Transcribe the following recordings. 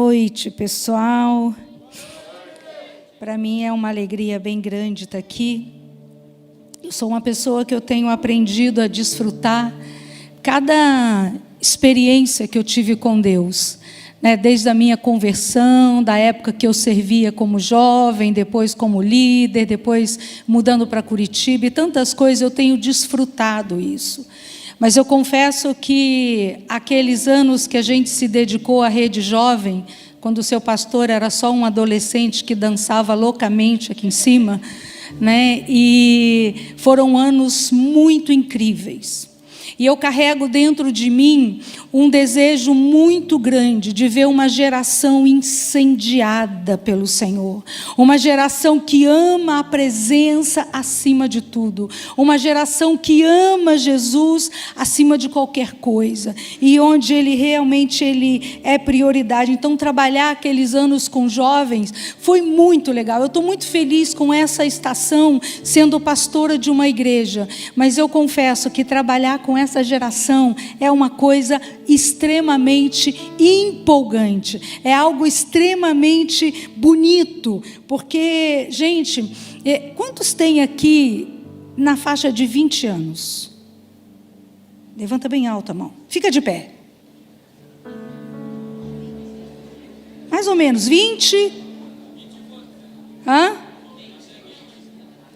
noite, pessoal. Para mim é uma alegria bem grande estar aqui. Eu sou uma pessoa que eu tenho aprendido a desfrutar cada experiência que eu tive com Deus, né? Desde a minha conversão, da época que eu servia como jovem, depois como líder, depois mudando para Curitiba e tantas coisas, eu tenho desfrutado isso. Mas eu confesso que aqueles anos que a gente se dedicou à Rede Jovem, quando o seu pastor era só um adolescente que dançava loucamente aqui em cima, né? E foram anos muito incríveis. E eu carrego dentro de mim um desejo muito grande de ver uma geração incendiada pelo Senhor. Uma geração que ama a presença acima de tudo. Uma geração que ama Jesus acima de qualquer coisa. E onde Ele realmente é prioridade. Então, trabalhar aqueles anos com jovens foi muito legal. Eu estou muito feliz com essa estação, sendo pastora de uma igreja. Mas eu confesso que trabalhar com essa geração é uma coisa extremamente empolgante, é algo extremamente bonito, porque, gente, quantos tem aqui na faixa de 20 anos? Levanta bem alta a mão, fica de pé. Mais ou menos 20? Hã?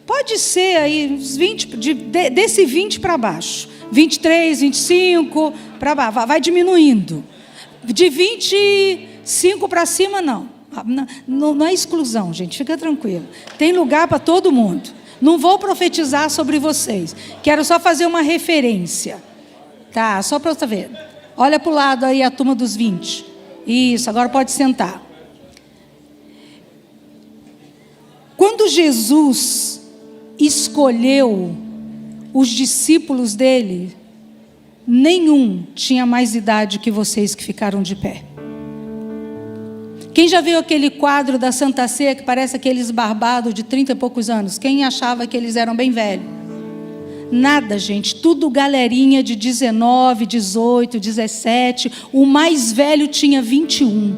Pode ser aí uns 20, desse 20 para baixo. 23, 25, para baixo, vai diminuindo. De 25 para cima, não. Não é exclusão, gente, fica tranquilo. Tem lugar para todo mundo. Não vou profetizar sobre vocês. Quero só fazer uma referência. Tá, só para você ver. Olha para o lado aí a turma dos 20. Isso, agora pode sentar. Quando Jesus escolheu os discípulos dele, nenhum tinha mais idade que vocês que ficaram de pé. Quem já viu aquele quadro da Santa Ceia que parece aqueles barbados de 30 e poucos anos? Quem achava que eles eram bem velhos? Nada, gente, tudo galerinha de 19, 18, 17, o mais velho tinha 21.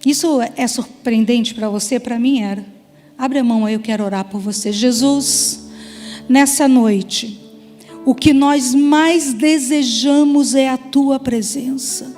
Isso é surpreendente para você? Para mim era. Abre a mão aí, eu quero orar por você. Jesus, nessa noite, o que nós mais desejamos é a Tua presença.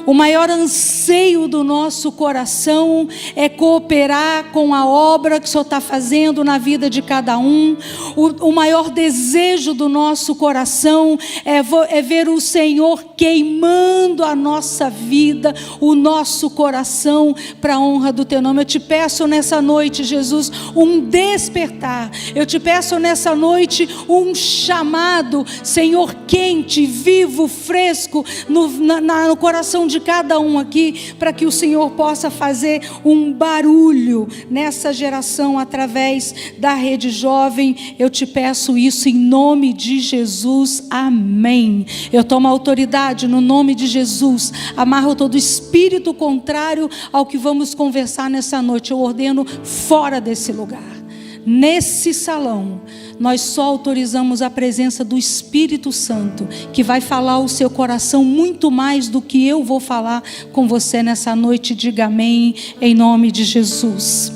O maior anseio do nosso coração é cooperar com a obra que o Senhor está fazendo na vida de cada um. O maior desejo do nosso coração é ver o Senhor queimando a nossa vida, o nosso coração para a honra do Teu nome. Eu te peço nessa noite, Jesus, um despertar. Eu te peço nessa noite um chamado, Senhor, quente, vivo, fresco, no coração de cada um aqui, para que o Senhor possa fazer um barulho nessa geração através da Rede Jovem. Eu te peço isso em nome de Jesus, amém. Eu tomo autoridade no nome de Jesus, amarro todo espírito contrário ao que vamos conversar nessa noite. Eu ordeno fora desse lugar. Nesse salão, nós só autorizamos a presença do Espírito Santo, que vai falar ao seu coração muito mais do que eu vou falar com você nessa noite. Diga amém, em nome de Jesus.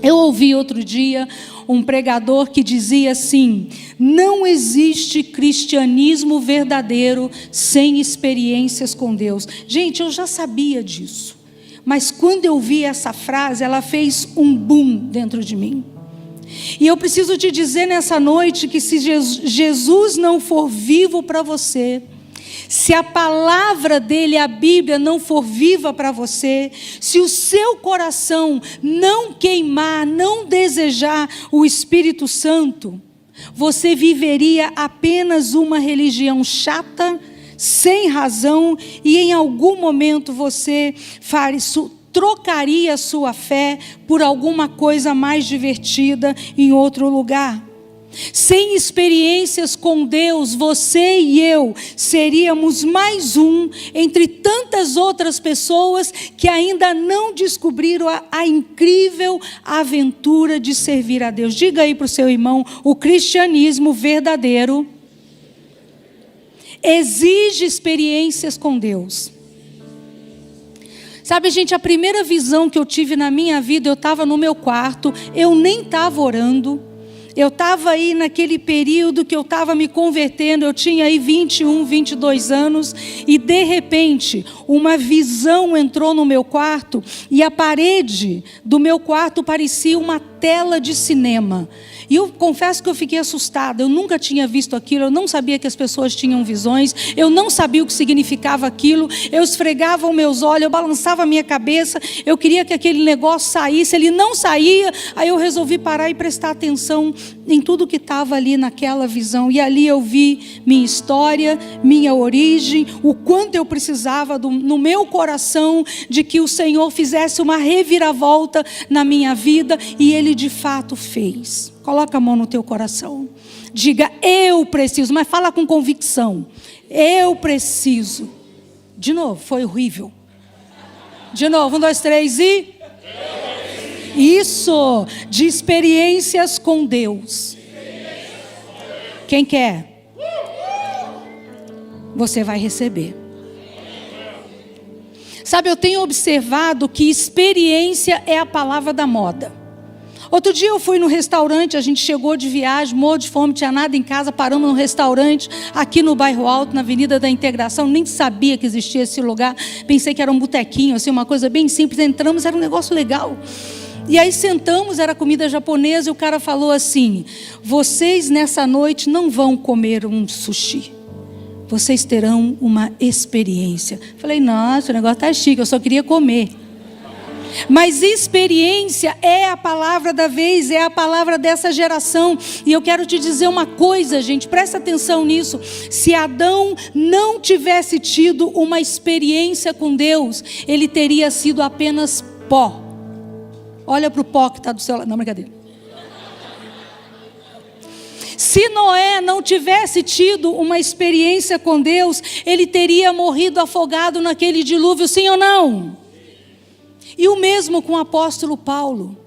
Eu ouvi outro dia um pregador que dizia assim: não existe cristianismo verdadeiro sem experiências com Deus. Gente, eu já sabia disso, mas quando eu vi essa frase, ela fez um boom dentro de mim. E eu preciso te dizer nessa noite que se Jesus não for vivo para você, se a palavra dele, a Bíblia, não for viva para você, se o seu coração não queimar, não desejar o Espírito Santo, você viveria apenas uma religião chata, sem razão, e em algum momento você trocaria a sua fé por alguma coisa mais divertida em outro lugar. Sem experiências com Deus, você e eu seríamos mais um entre tantas outras pessoas que ainda não descobriram a incrível aventura de servir a Deus. Diga aí para o seu irmão: o cristianismo verdadeiro exige experiências com Deus. Sabe, gente, a primeira visão que eu tive na minha vida, eu estava no meu quarto, eu nem estava orando. Eu estava aí naquele período que eu estava me convertendo, eu tinha aí 21, 22 anos, e de repente, uma visão entrou no meu quarto, e a parede do meu quarto parecia uma tela de cinema. E eu confesso que eu fiquei assustada, eu nunca tinha visto aquilo, eu não sabia que as pessoas tinham visões, eu não sabia o que significava aquilo, eu esfregava os meus olhos, eu balançava a minha cabeça, eu queria que aquele negócio saísse, ele não saía, aí eu resolvi parar e prestar atenção em tudo que estava ali naquela visão, e ali eu vi minha história, minha origem, o quanto eu precisava no meu coração, de que o Senhor fizesse uma reviravolta na minha vida, e Ele de fato fez. Coloca a mão no teu coração. Diga, eu preciso, mas fala com convicção. Eu preciso. De novo, foi horrível. De novo, 1, 2, 3 e... Isso, de experiências com Deus. Quem quer? Você vai receber. Sabe, eu tenho observado que experiência é a palavra da moda. Outro dia eu fui no restaurante, a gente chegou de viagem, morro de fome, tinha nada em casa, paramos num restaurante aqui no Bairro Alto, na Avenida da Integração, nem sabia que existia esse lugar, pensei que era um botequinho, assim, uma coisa bem simples, entramos, era um negócio legal. E aí sentamos, era comida japonesa, e o cara falou assim, vocês nessa noite não vão comer um sushi, vocês terão uma experiência. Falei, nossa, o negócio está chique, eu só queria comer. Mas experiência é a palavra da vez, é a palavra dessa geração. E eu quero te dizer uma coisa, gente, presta atenção nisso. Se Adão não tivesse tido uma experiência com Deus, ele teria sido apenas pó. Olha para o pó que está do seu lado. Não, brincadeira. Se Noé não tivesse tido uma experiência com Deus, ele teria morrido afogado naquele dilúvio, sim ou não? E o mesmo com o apóstolo Paulo.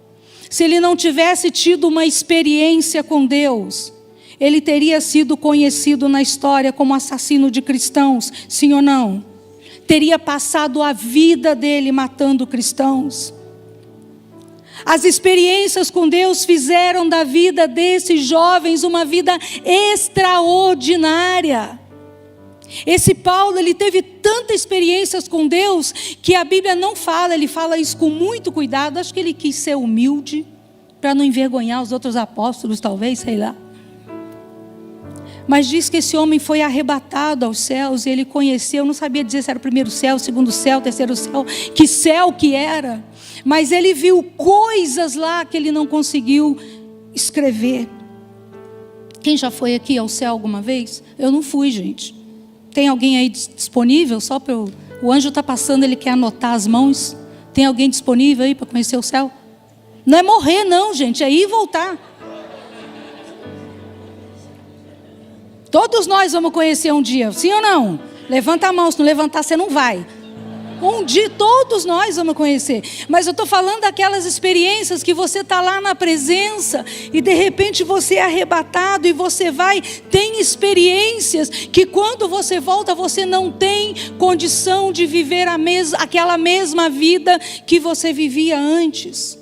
Se ele não tivesse tido uma experiência com Deus, ele teria sido conhecido na história como assassino de cristãos, sim ou não? Teria passado a vida dele matando cristãos. As experiências com Deus fizeram da vida desses jovens uma vida extraordinária. Esse Paulo, ele teve tantas experiências com Deus, que a Bíblia não fala, ele fala isso com muito cuidado, acho que ele quis ser humilde, para não envergonhar os outros apóstolos, talvez, sei lá. Mas diz que esse homem foi arrebatado aos céus, e ele conheceu, não sabia dizer se era o primeiro céu, o segundo céu, o terceiro céu que era, mas ele viu coisas lá que ele não conseguiu escrever. Quem já foi aqui ao céu alguma vez? Eu não fui, gente. Tem alguém aí disponível? Só para o anjo está passando, ele quer anotar as mãos. Tem alguém disponível aí para conhecer o céu? Não é morrer não, gente, é ir e voltar. Todos nós vamos conhecer um dia, sim ou não? Levanta a mão, se não levantar você não vai. Um dia todos nós vamos conhecer. Mas eu estou falando daquelas experiências que você está lá na presença e de repente você é arrebatado e você vai. Tem experiências que quando você volta você não tem condição de viver aquela mesma vida que você vivia antes.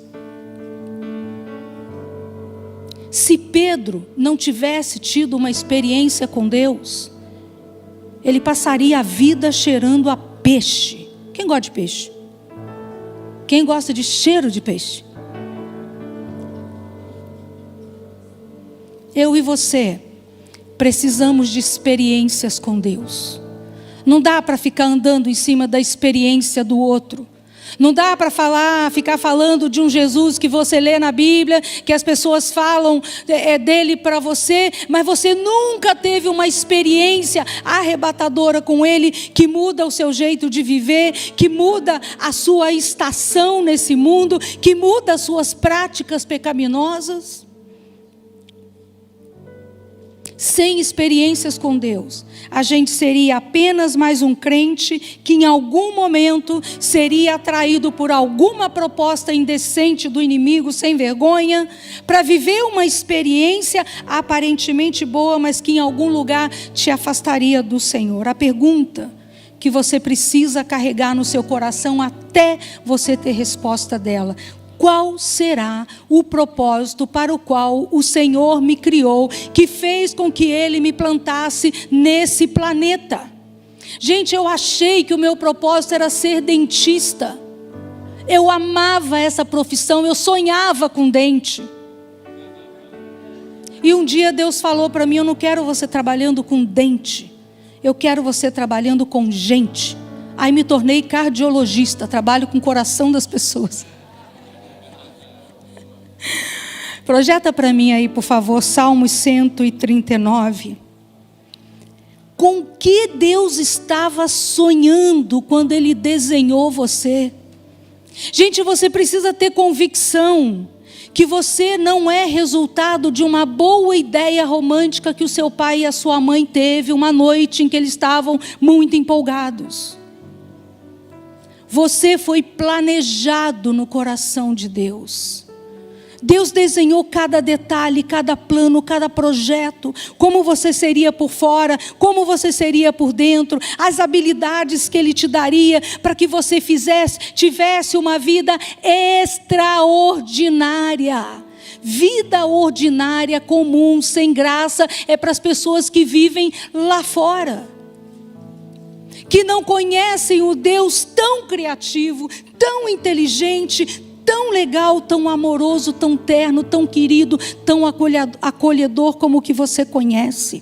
Se Pedro não tivesse tido uma experiência com Deus, ele passaria a vida cheirando a peixe. Quem gosta de peixe? Quem gosta de cheiro de peixe? Eu e você precisamos de experiências com Deus. Não dá para ficar andando em cima da experiência do outro. Não dá para ficar falando de um Jesus que você lê na Bíblia, que as pessoas falam dele para você, mas você nunca teve uma experiência arrebatadora com ele, que muda o seu jeito de viver, que muda a sua estação nesse mundo, que muda as suas práticas pecaminosas. Sem experiências com Deus, a gente seria apenas mais um crente que em algum momento seria atraído por alguma proposta indecente do inimigo sem vergonha, para viver uma experiência aparentemente boa, mas que em algum lugar te afastaria do Senhor. A pergunta que você precisa carregar no seu coração até você ter resposta dela. Qual será o propósito para o qual o Senhor me criou, que fez com que Ele me plantasse nesse planeta? Gente, eu achei que o meu propósito era ser dentista. Eu amava essa profissão, eu sonhava com dente. E um dia Deus falou para mim: eu não quero você trabalhando com dente, eu quero você trabalhando com gente. Aí me tornei cardiologista, trabalho com o coração das pessoas. Projeta para mim aí, por favor, Salmos 139. Com que Deus estava sonhando quando Ele desenhou você? Gente, você precisa ter convicção que você não é resultado de uma boa ideia romântica que o seu pai e a sua mãe teve uma noite em que eles estavam muito empolgados. Você foi planejado no coração de Deus. Deus desenhou cada detalhe, cada plano, cada projeto, como você seria por fora, como você seria por dentro, as habilidades que Ele te daria para que você tivesse uma vida extraordinária. Vida ordinária, comum, sem graça, é para as pessoas que vivem lá fora, que não conhecem o Deus tão criativo, tão inteligente, tão legal, tão amoroso, tão terno, tão querido, tão acolhedor como o que você conhece.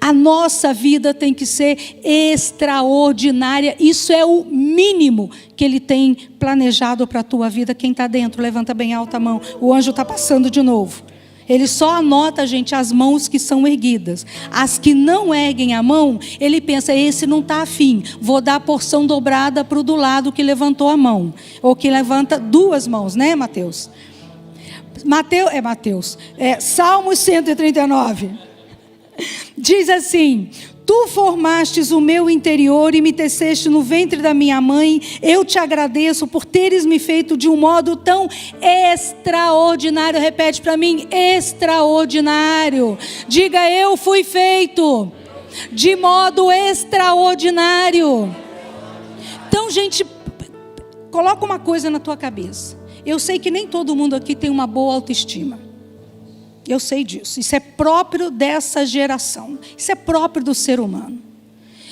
A nossa vida tem que ser extraordinária. Isso é o mínimo que Ele tem planejado para a tua vida. Quem está dentro, levanta bem alta a mão. O anjo está passando de novo. Ele só anota, gente, as mãos que são erguidas. As que não erguem a mão, ele pensa: esse não está afim, vou dar a porção dobrada para o do lado que levantou a mão. Ou que levanta duas mãos, né, Mateus? Salmos 139. Diz assim: Tu formastes o meu interior e me teceste no ventre da minha mãe. Eu te agradeço por teres me feito de um modo tão extraordinário. Repete para mim: extraordinário. Diga: eu fui feito de modo extraordinário. Então, gente, coloca uma coisa na tua cabeça. Eu sei que nem todo mundo aqui tem uma boa autoestima. Eu sei disso. Isso é próprio dessa geração. Isso é próprio do ser humano.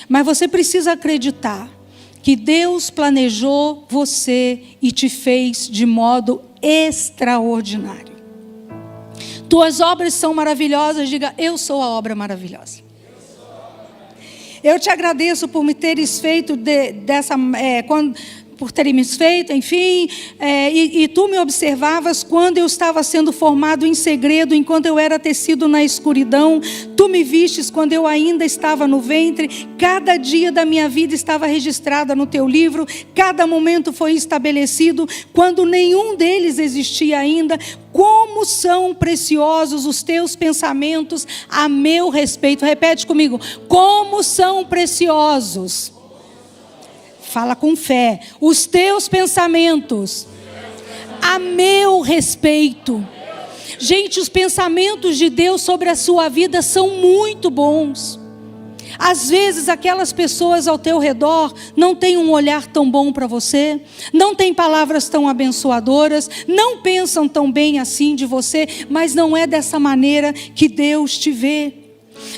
Mas você precisa acreditar que Deus planejou você e te fez de modo extraordinário. Tuas obras são maravilhosas. Diga: eu sou a obra maravilhosa. Eu te agradeço por me teres feito por terem me feito, enfim, e tu me observavas quando eu estava sendo formado em segredo, enquanto eu era tecido na escuridão. Tu me vistes quando eu ainda estava no ventre. Cada dia da minha vida estava registrada no teu livro. Cada momento foi estabelecido quando nenhum deles existia ainda. Como são preciosos os teus pensamentos a meu respeito. Repete comigo: como são preciosos. Fala com fé. Os teus pensamentos a meu respeito. Gente, os pensamentos de Deus sobre a sua vida são muito bons. Às vezes aquelas pessoas ao teu redor não têm um olhar tão bom para você, não têm palavras tão abençoadoras, não pensam tão bem assim de você, mas não é dessa maneira que Deus te vê.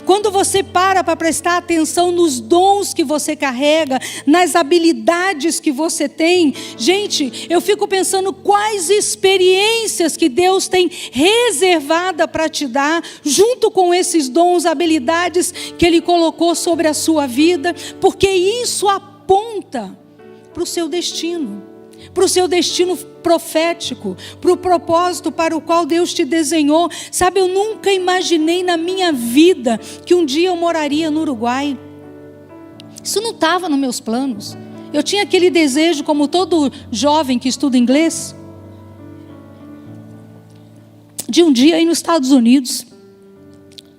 Quando você para prestar atenção nos dons que você carrega, nas habilidades que você tem, gente, eu fico pensando quais experiências que Deus tem reservada para te dar, junto com esses dons, habilidades que Ele colocou sobre a sua vida, porque isso aponta para o seu destino profético, para o propósito para o qual Deus te desenhou. Sabe, eu nunca imaginei na minha vida que um dia eu moraria no Uruguai. Isso não estava nos meus planos. Eu tinha aquele desejo, como todo jovem que estuda inglês, de um dia ir nos Estados Unidos,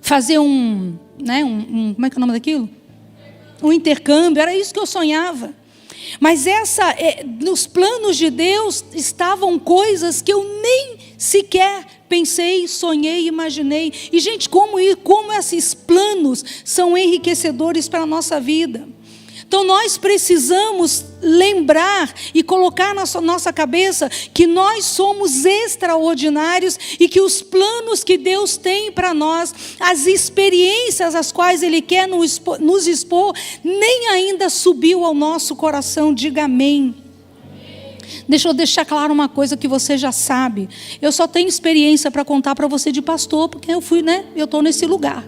fazer como é que é o nome daquilo? Um intercâmbio. Era isso que eu sonhava. Mas nos planos de Deus estavam coisas que eu nem sequer pensei, sonhei, imaginei. E, gente, como esses planos são enriquecedores para a nossa vida. Então nós precisamos lembrar e colocar na nossa cabeça que nós somos extraordinários e que os planos que Deus tem para nós, as experiências às quais Ele quer nos expor, nem ainda subiu ao nosso coração. Diga amém. Deixa eu deixar claro uma coisa que você já sabe. Eu só tenho experiência para contar para você de pastor, porque eu estou nesse lugar.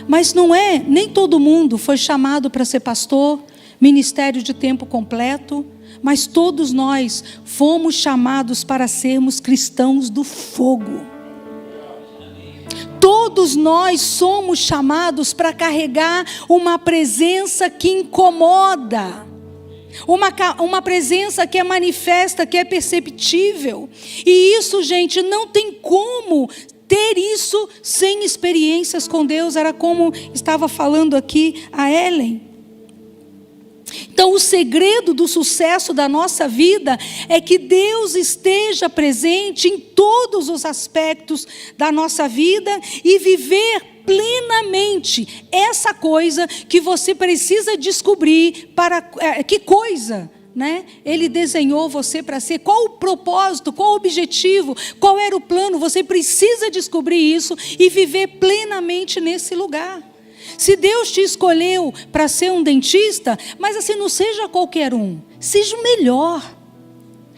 Mas nem todo mundo foi chamado para ser pastor, ministério de tempo completo, mas todos nós fomos chamados para sermos cristãos do fogo. Todos nós somos chamados para carregar uma presença que incomoda, uma presença que é manifesta, que é perceptível. E isso, gente, não tem como ter isso sem experiências com Deus. Era como estava falando aqui a Ellen. Então, o segredo do sucesso da nossa vida é que Deus esteja presente em todos os aspectos da nossa vida e viver plenamente essa coisa que você precisa descobrir. Que coisa, né? Ele desenhou você para ser. Qual o propósito, qual o objetivo, qual era o plano? Você precisa descobrir isso e viver plenamente nesse lugar. Se Deus te escolheu para ser um dentista, mas assim, não seja qualquer um, seja o melhor.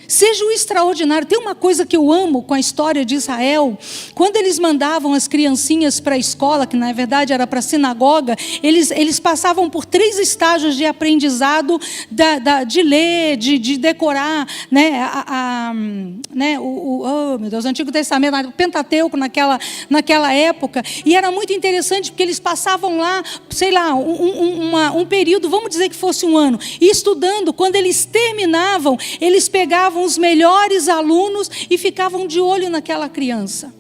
Seja o extraordinário. Tem uma coisa que eu amo com a história de Israel. Quando eles mandavam as criancinhas para a escola, que na verdade era para a sinagoga, eles passavam por 3 estágios de aprendizado, de ler, de decorar, né, oh meu Deus, o Antigo Testamento, o Pentateuco naquela época. E era muito interessante porque eles passavam lá, sei lá, um período, vamos dizer que fosse um ano, e estudando. Quando eles terminavam, eles pegavam os melhores alunos e ficavam de olho naquela criança.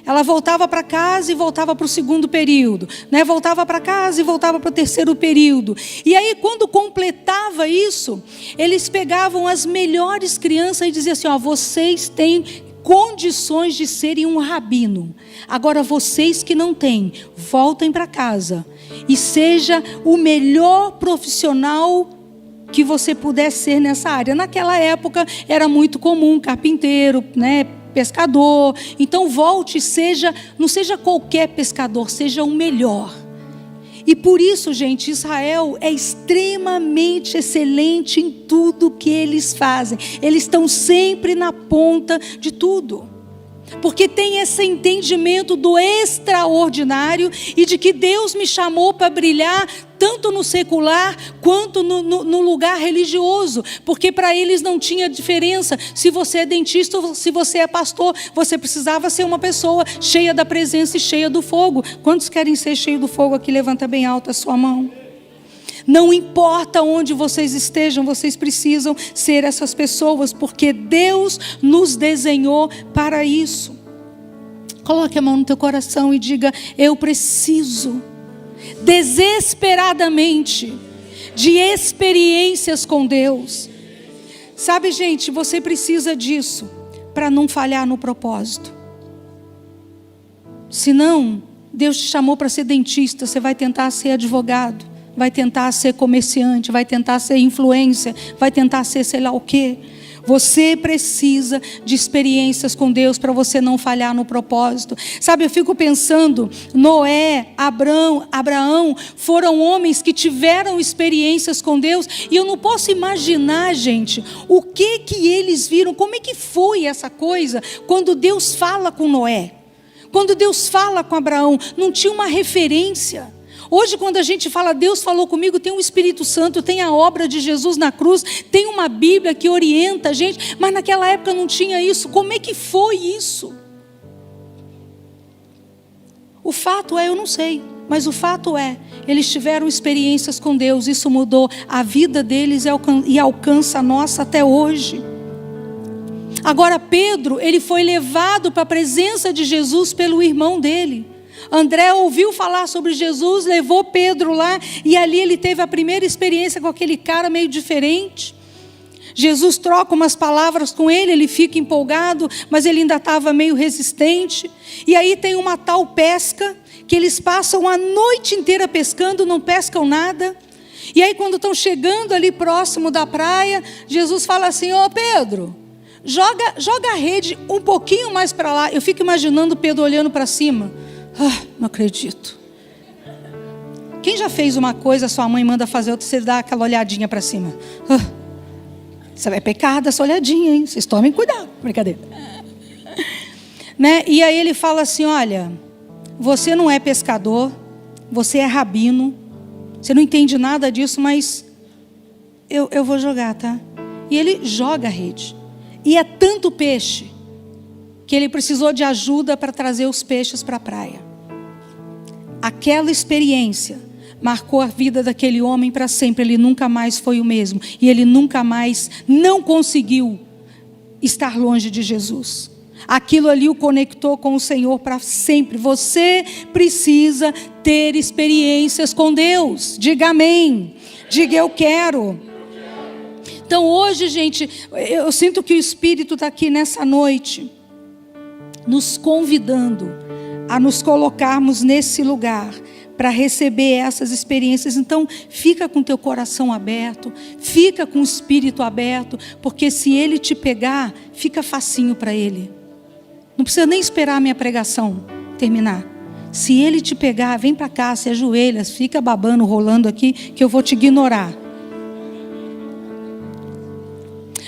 Ela voltava para casa e voltava para o 2º período, né? Voltava para casa e voltava para o 3º período. E aí, quando completava isso, eles pegavam as melhores crianças e diziam assim: ó, vocês têm condições de serem um rabino. Agora, vocês que não têm, voltem para casa e seja o melhor profissional que você pudesse ser nessa área. Naquela época era muito comum carpinteiro, né, pescador. Então volte e não seja qualquer pescador, seja o melhor. E por isso, gente, Israel é extremamente excelente em tudo que eles fazem. Eles estão sempre na ponta de tudo. Porque tem esse entendimento do extraordinário e de que Deus me chamou para brilhar tanto no secular quanto no lugar religioso. Porque para eles não tinha diferença se você é dentista ou se você é pastor. Você precisava ser uma pessoa cheia da presença e cheia do fogo. Quantos querem ser cheios do fogo aqui? Levanta bem alta a sua mão. Não importa onde vocês estejam, vocês precisam ser essas pessoas, porque Deus nos desenhou para isso. Coloque a mão no teu coração e diga: eu preciso desesperadamente de experiências com Deus. Sabe, gente, você precisa disso para não falhar no propósito. Senão, Deus te chamou para ser dentista, você vai tentar ser advogado, vai tentar ser comerciante, vai tentar ser influência, vai tentar ser sei lá o quê. Você precisa de experiências com Deus para você não falhar no propósito. Sabe, eu fico pensando, Noé, Abraão foram homens que tiveram experiências com Deus, e eu não posso imaginar, gente, o que eles viram, como é que foi essa coisa, quando Deus fala com Noé, quando Deus fala com Abraão, não tinha uma referência. Hoje, quando a gente fala Deus falou comigo, tem o Espírito Santo, tem a obra de Jesus na cruz, tem uma Bíblia que orienta a gente, mas naquela época não tinha isso. Como é que foi isso? O fato é, eu não sei, mas o fato é, eles tiveram experiências com Deus, isso mudou a vida deles e alcança a nossa até hoje. Agora Pedro, ele foi levado para a presença de Jesus pelo irmão dele. André ouviu falar sobre Jesus, levou Pedro lá, e ali ele teve a primeira experiência com aquele cara meio diferente. Jesus troca umas palavras com ele, ele fica empolgado, mas ele ainda estava meio resistente. E aí tem uma tal pesca, que eles passam a noite inteira pescando, não pescam nada. E aí quando estão chegando ali próximo da praia, Jesus fala assim: ô Pedro, joga a rede um pouquinho mais para lá. Eu fico imaginando Pedro olhando para cima. Não acredito. Quem já fez uma coisa, sua mãe manda fazer outra, você dá aquela olhadinha para cima. Você vai pecar dessa olhadinha, hein? Vocês tomem cuidado. Brincadeira. Né? E aí ele fala assim: olha, você não é pescador, você é rabino, você não entende nada disso, mas eu vou jogar, tá? E ele joga a rede. E é tanto peixe que ele precisou de ajuda para trazer os peixes para a praia. Aquela experiência marcou a vida daquele homem para sempre. Ele nunca mais foi o mesmo. E ele nunca mais não conseguiu estar longe de Jesus. Aquilo ali o conectou com o Senhor para sempre. Você precisa ter experiências com Deus. Diga amém. Diga eu quero. Então hoje, gente, eu sinto que o Espírito está aqui nessa noite, nos convidando a nos colocarmos nesse lugar para receber essas experiências. Então fica com teu coração aberto, fica com o espírito aberto, porque se ele te pegar, fica facinho para ele. Não precisa nem esperar a minha pregação terminar. Se ele te pegar, vem para cá, se ajoelha, fica babando, rolando aqui, que eu vou te ignorar.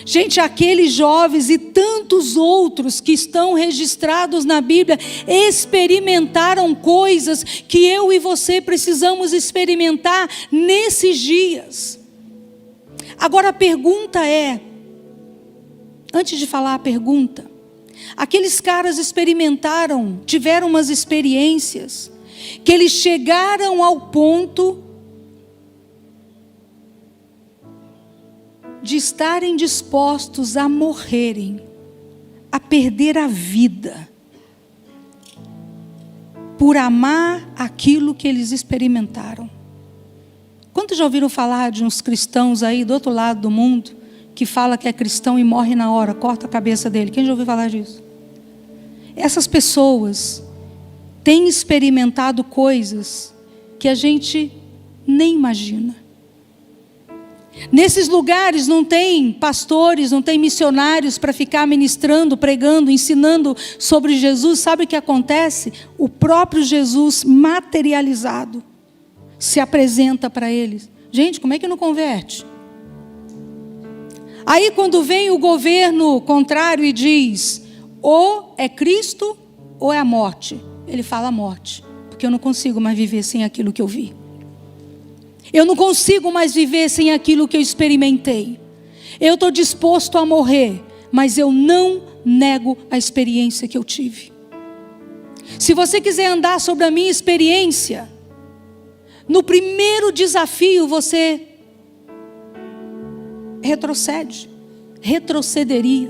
Gente, aqueles jovens e tantos outros que estão registrados na Bíblia experimentaram coisas que eu e você precisamos experimentar nesses dias. Agora a pergunta é, antes de falar a pergunta, aqueles caras experimentaram, tiveram umas experiências, que eles chegaram ao ponto de estarem dispostos a morrerem, a perder a vida, por amar aquilo que eles experimentaram. Quantos já ouviram falar de uns cristãos aí do outro lado do mundo, que fala que é cristão e morre na hora, corta a cabeça dele? Quem já ouviu falar disso? Essas pessoas têm experimentado coisas que a gente nem imagina. Nesses lugares não tem pastores, não tem missionários para ficar ministrando, pregando, ensinando sobre Jesus. Sabe o que acontece? O próprio Jesus materializado se apresenta para eles. Gente, como é que não converte? Aí quando vem o governo contrário e diz, ou é Cristo ou é a morte. Ele fala a morte, porque eu não consigo mais viver sem aquilo que eu vi. Eu não consigo mais viver sem aquilo que eu experimentei. Eu estou disposto a morrer, mas eu não nego a experiência que eu tive. Se você quiser andar sobre a minha experiência, no primeiro desafio você retrocederia.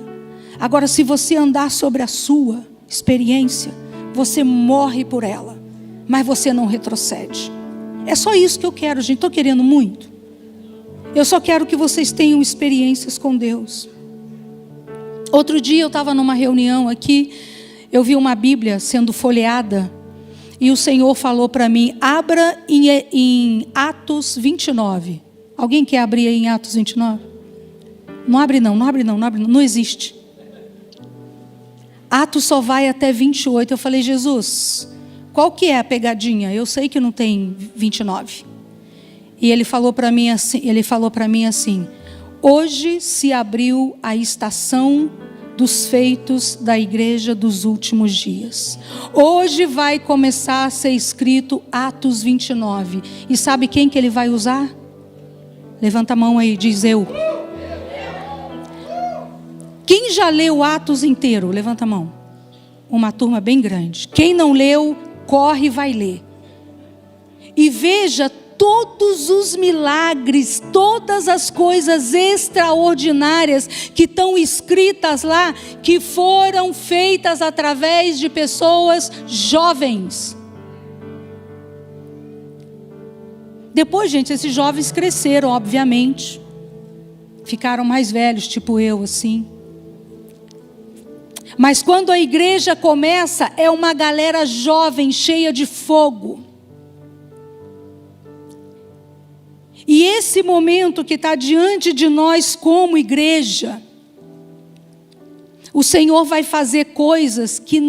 Agora, se você andar sobre a sua experiência, você morre por ela, mas você não retrocede. É só isso que eu quero, gente. Estou querendo muito. Eu só quero que vocês tenham experiências com Deus. Outro dia eu estava numa reunião aqui, eu vi uma Bíblia sendo folheada, e o Senhor falou para mim, abra em Atos 29. Alguém quer abrir aí em Atos 29? Não abre não, não existe. Atos só vai até 28. Eu falei, Jesus, qual que é a pegadinha? Eu sei que não tem 29. E ele falou para mim assim, hoje se abriu a estação dos feitos da igreja dos últimos dias. Hoje vai começar a ser escrito Atos 29. E sabe quem que ele vai usar? Levanta a mão aí, diz eu. Quem já leu Atos inteiro? Levanta a mão. Uma turma bem grande. Quem não leu, corre e vai ler. E veja todos os milagres, todas as coisas extraordinárias que estão escritas lá, que foram feitas através de pessoas jovens. Depois, gente, esses jovens cresceram, obviamente. Ficaram mais velhos, tipo eu, assim. Mas quando a igreja começa, é uma galera jovem, cheia de fogo. E esse momento que está diante de nós como igreja, o Senhor vai fazer coisas que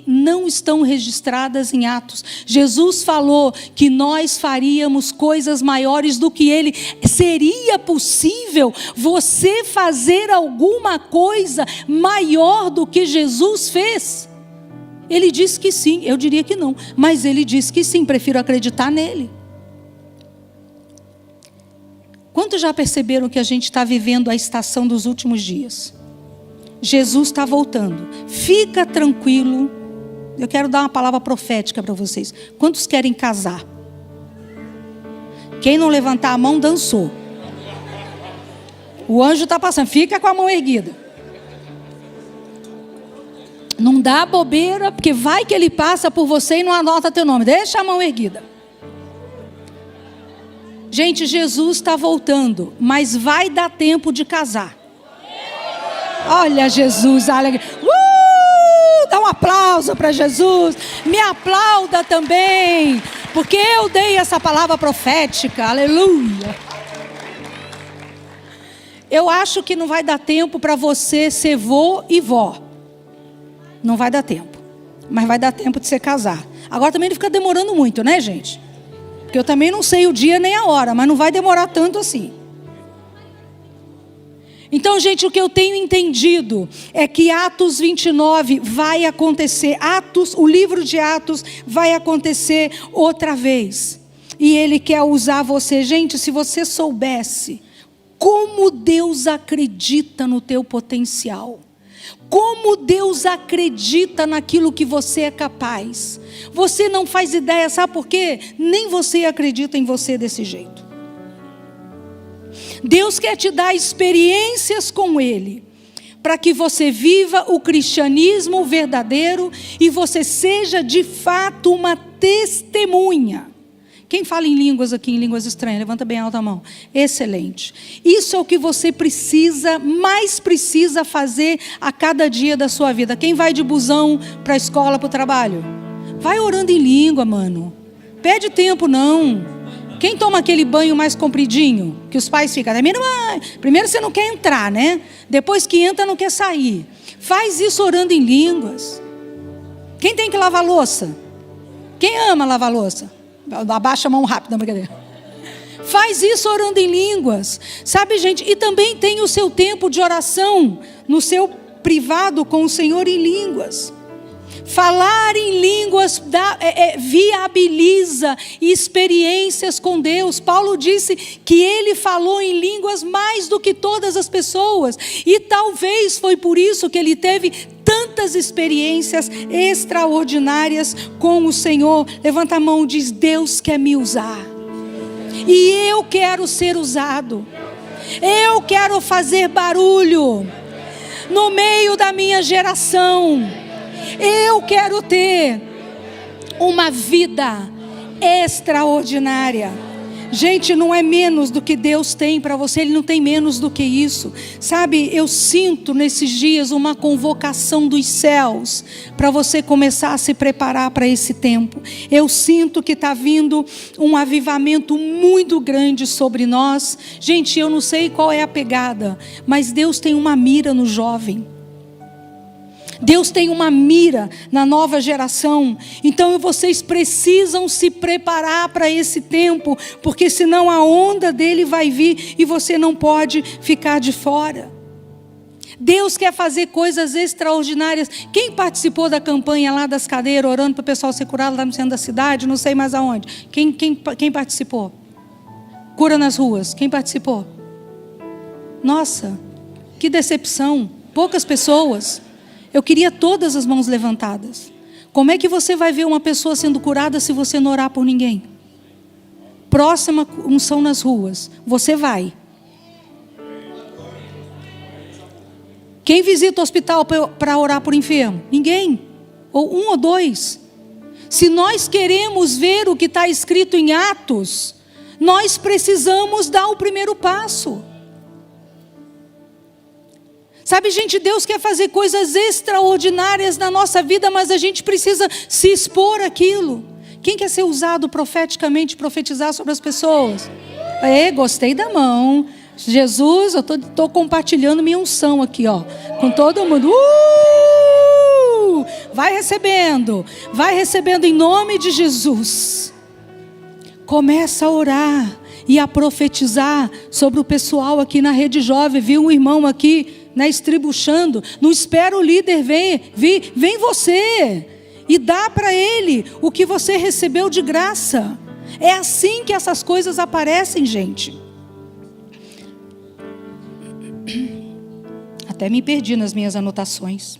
não estão registradas em Atos. Jesus falou que nós faríamos coisas maiores do que Ele. Seria possível você fazer alguma coisa maior do que Jesus fez? Ele disse que sim, eu diria que não, mas Ele disse que sim, prefiro acreditar nele. Quantos já perceberam que a gente está vivendo a estação dos últimos dias? Jesus está voltando. Fica tranquilo. Eu quero dar uma palavra profética para vocês. Quantos querem casar? Quem não levantar a mão, dançou. O anjo está passando. Fica com a mão erguida. Não dá bobeira, porque vai que ele passa por você e não anota teu nome. Deixa a mão erguida. Gente, Jesus está voltando, mas vai dar tempo de casar. Olha Jesus, alegre. Dá um aplauso para Jesus. Me aplauda também, porque eu dei essa palavra profética. Aleluia. Eu acho que não vai dar tempo para você ser vô e vó. Não vai dar tempo. Mas vai dar tempo de você casar. Agora também não fica demorando muito, né, gente? Porque eu também não sei o dia nem a hora, mas não vai demorar tanto assim. Então, gente, o que eu tenho entendido é que Atos 29 vai acontecer. O livro de Atos vai acontecer outra vez. E Ele quer usar você. Gente, se você soubesse como Deus acredita no teu potencial, como Deus acredita naquilo que você é capaz, você não faz ideia, sabe por quê? Nem você acredita em você desse jeito. Deus quer te dar experiências com Ele, para que você viva o cristianismo verdadeiro e você seja de fato uma testemunha. Quem fala em línguas aqui, em línguas estranhas? Levanta bem alta a mão. Excelente. Isso é o que você mais precisa fazer a cada dia da sua vida. Quem vai de busão para a escola, para o trabalho? Vai orando em língua, mano. Perde tempo não. Quem toma aquele banho mais compridinho, que os pais ficam, primeiro você não quer entrar, né? Depois que entra, não quer sair. Faz isso orando em línguas. Quem tem que lavar louça? Quem ama lavar louça? Abaixa a mão rápido, não, brincadeira. Faz isso orando em línguas. Sabe, gente? E também tem o seu tempo de oração, no seu privado com o Senhor em línguas. Falar em línguas viabiliza experiências com Deus. Paulo disse que ele falou em línguas mais do que todas as pessoas. E talvez foi por isso que ele teve tantas experiências extraordinárias com o Senhor. Levanta a mão e diz: Deus quer me usar. E eu quero ser usado. Eu quero fazer barulho no meio da minha geração. Eu quero ter uma vida extraordinária. Gente, não é menos do que Deus tem para você. Ele não tem menos do que isso. Sabe, eu sinto nesses dias uma convocação dos céus para você começar a se preparar para esse tempo. Eu sinto que está vindo um avivamento muito grande sobre nós. Gente, eu não sei qual é a pegada, mas Deus tem uma mira no jovem. Deus tem uma mira na nova geração. Então vocês precisam se preparar para esse tempo, porque senão a onda dele vai vir e você não pode ficar de fora. Deus quer fazer coisas extraordinárias. Quem participou da campanha lá das cadeiras, orando para o pessoal ser curado lá no centro da cidade, não sei mais aonde? Quem participou? Cura nas ruas. Quem participou? Nossa, que decepção. Poucas pessoas. Eu queria todas as mãos levantadas. Como é que você vai ver uma pessoa sendo curada se você não orar por ninguém? Próxima unção nas ruas. Você vai. Quem visita o hospital para orar por enfermo? Ninguém. Ou um ou dois. Se nós queremos ver o que está escrito em Atos, nós precisamos dar o primeiro passo. Sabe, gente, Deus quer fazer coisas extraordinárias na nossa vida, mas a gente precisa se expor àquilo. Quem quer ser usado profeticamente, profetizar sobre as pessoas? Gostei da mão. Jesus, eu estou compartilhando minha unção aqui, ó, com todo mundo. Vai recebendo em nome de Jesus. Começa a orar e a profetizar sobre o pessoal aqui na Rede Jovem. Vi um irmão aqui, né, estribuchando. Não espera o líder vem você e dá para ele o que você recebeu de graça. É assim que essas coisas aparecem, gente. Até me perdi nas minhas anotações.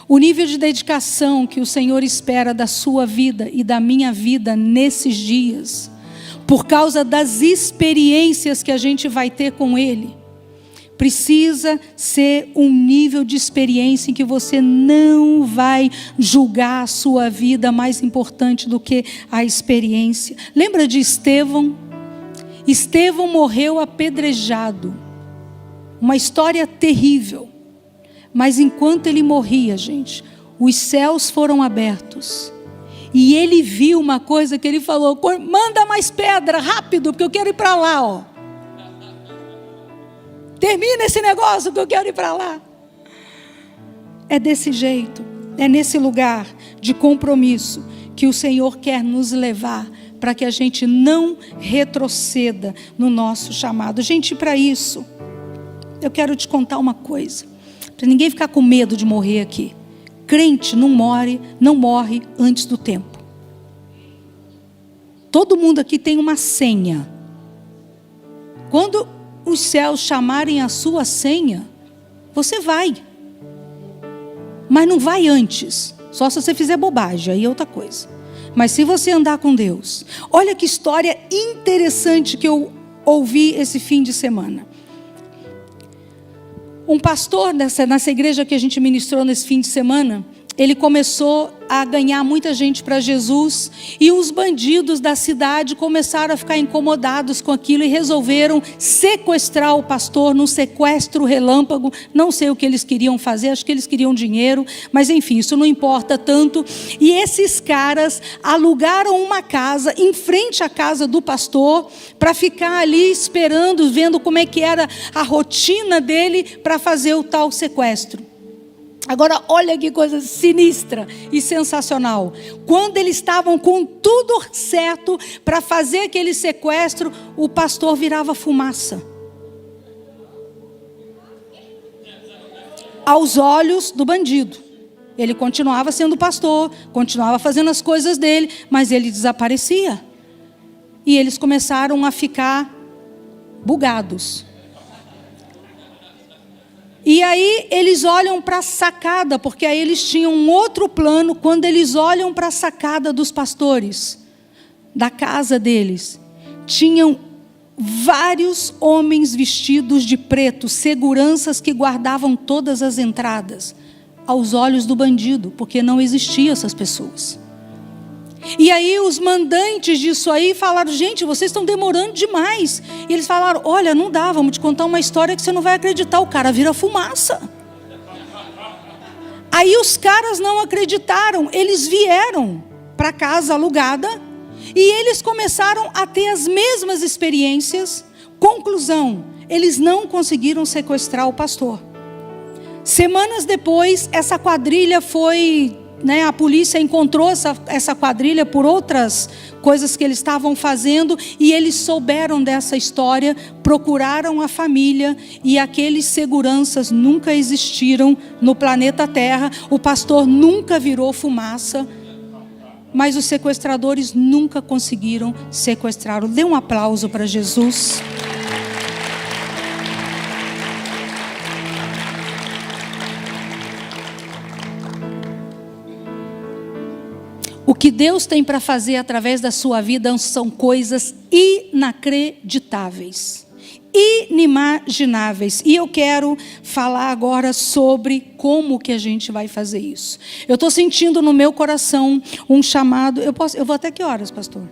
O nível de dedicação que o Senhor espera da sua vida e da minha vida nesses dias, por causa das experiências que a gente vai ter com Ele, precisa ser um nível de experiência em que você não vai julgar a sua vida mais importante do que a experiência. Lembra de Estevão? Estevão morreu apedrejado. Uma história terrível. Mas enquanto ele morria, gente, os céus foram abertos. E ele viu uma coisa que ele falou: manda mais pedra, rápido, porque eu quero ir para lá, ó. Termina esse negócio que eu quero ir para lá. É desse jeito, é nesse lugar de compromisso que o Senhor quer nos levar, para que a gente não retroceda no nosso chamado. Gente, para isso, eu quero te contar uma coisa. Para ninguém ficar com medo de morrer aqui. Crente não morre antes do tempo. Todo mundo aqui tem uma senha. Quando os céus chamarem a sua senha, você vai. Mas não vai antes. Só se você fizer bobagem, aí é outra coisa. Mas se você andar com Deus. Olha que história interessante que eu ouvi esse fim de semana. Um pastor nessa igreja que a gente ministrou nesse fim de semana, ele começou a ganhar muita gente para Jesus, e os bandidos da cidade começaram a ficar incomodados com aquilo e resolveram sequestrar o pastor num sequestro relâmpago. Não sei o que eles queriam fazer, acho que eles queriam dinheiro, mas enfim, isso não importa tanto. E esses caras alugaram uma casa em frente à casa do pastor para ficar ali esperando, vendo como é que era a rotina dele para fazer o tal sequestro. Agora, olha que coisa sinistra e sensacional. Quando eles estavam com tudo certo para fazer aquele sequestro, o pastor virava fumaça. Aos olhos do bandido. Ele continuava sendo pastor, continuava fazendo as coisas dele, mas ele desaparecia. E eles começaram a ficar bugados. E aí eles olham para a sacada, porque aí eles tinham um outro plano. Quando eles olham para a sacada dos pastores, da casa deles, tinham vários homens vestidos de preto, seguranças que guardavam todas as entradas, aos olhos do bandido, porque não existiam essas pessoas. E aí os mandantes disso aí falaram: gente, vocês estão demorando demais. E eles falaram: olha, não dá, vamos te contar uma história que você não vai acreditar. O cara vira fumaça. Aí os caras não acreditaram. Eles vieram para a casa alugada e eles começaram a ter as mesmas experiências. Conclusão: eles não conseguiram sequestrar o pastor. Semanas depois, essa quadrilha foi... a polícia encontrou essa quadrilha por outras coisas que eles estavam fazendo, e eles souberam dessa história, procuraram a família, e aqueles seguranças nunca existiram no planeta Terra. O pastor nunca virou fumaça, mas os sequestradores nunca conseguiram sequestrá-lo. Dê um aplauso para Jesus. O que Deus tem para fazer através da sua vida são coisas inacreditáveis, inimagináveis. E eu quero falar agora sobre como que a gente vai fazer isso. Eu estou sentindo no meu coração um chamado. Eu vou até que horas, pastor?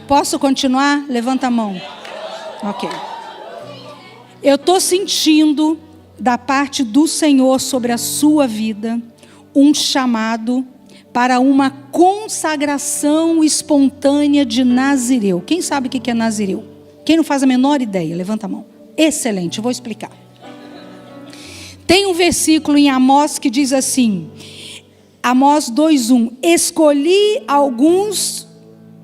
Posso continuar? Levanta a mão. Ok. Eu estou sentindo da parte do Senhor sobre a sua vida um chamado para uma consagração espontânea de nazireu. Quem sabe o que é nazireu? Quem não faz a menor ideia? Levanta a mão. Excelente, eu vou explicar. Tem um versículo em Amós que diz assim, Amós 2:1, escolhi alguns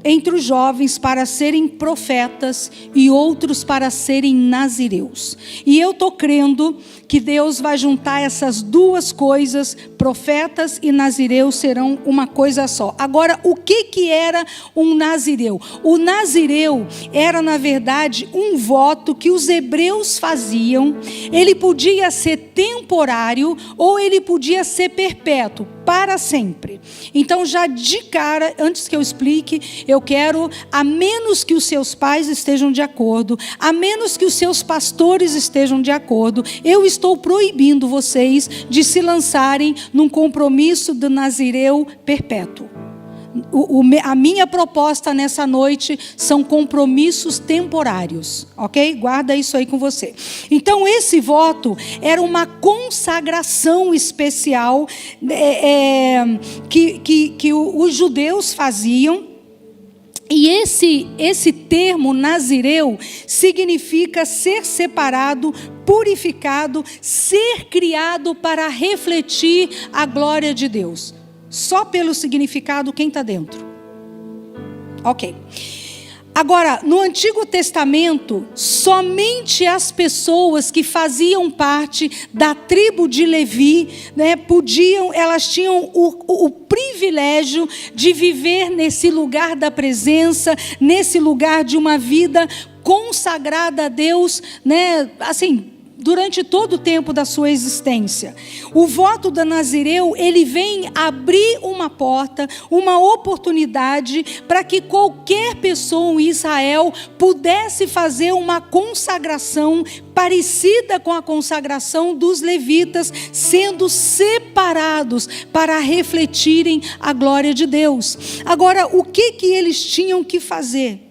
entre os jovens para serem profetas e outros para serem nazireus. E eu estou crendo que Deus vai juntar essas duas coisas, profetas e nazireus serão uma coisa só. Agora, o que era um nazireu? O nazireu era, na verdade, um voto que os hebreus faziam. Ele podia ser temporário ou ele podia ser perpétuo, para sempre. Então, já de cara, antes que eu explique, eu quero, a menos que os seus pais estejam de acordo, a menos que os seus pastores estejam de acordo, eu estou proibindo vocês de se lançarem num compromisso do nazireu perpétuo. A minha proposta nessa noite são compromissos temporários, ok? Guarda isso aí com você. Então esse voto era uma consagração especial que os judeus faziam. E esse termo nazireu significa ser separado, purificado, ser criado para refletir a glória de Deus. Só pelo significado, quem está dentro? Ok. Agora, no Antigo Testamento, somente as pessoas que faziam parte da tribo de Levi, né, elas tinham o privilégio de viver nesse lugar da presença, nesse lugar de uma vida consagrada a Deus, né, assim, durante todo o tempo da sua existência. O voto da Nazireu, ele vem abrir uma porta, uma oportunidade para que qualquer pessoa em Israel pudesse fazer uma consagração parecida com a consagração dos levitas, sendo separados para refletirem a glória de Deus. Agora, o que eles tinham que fazer?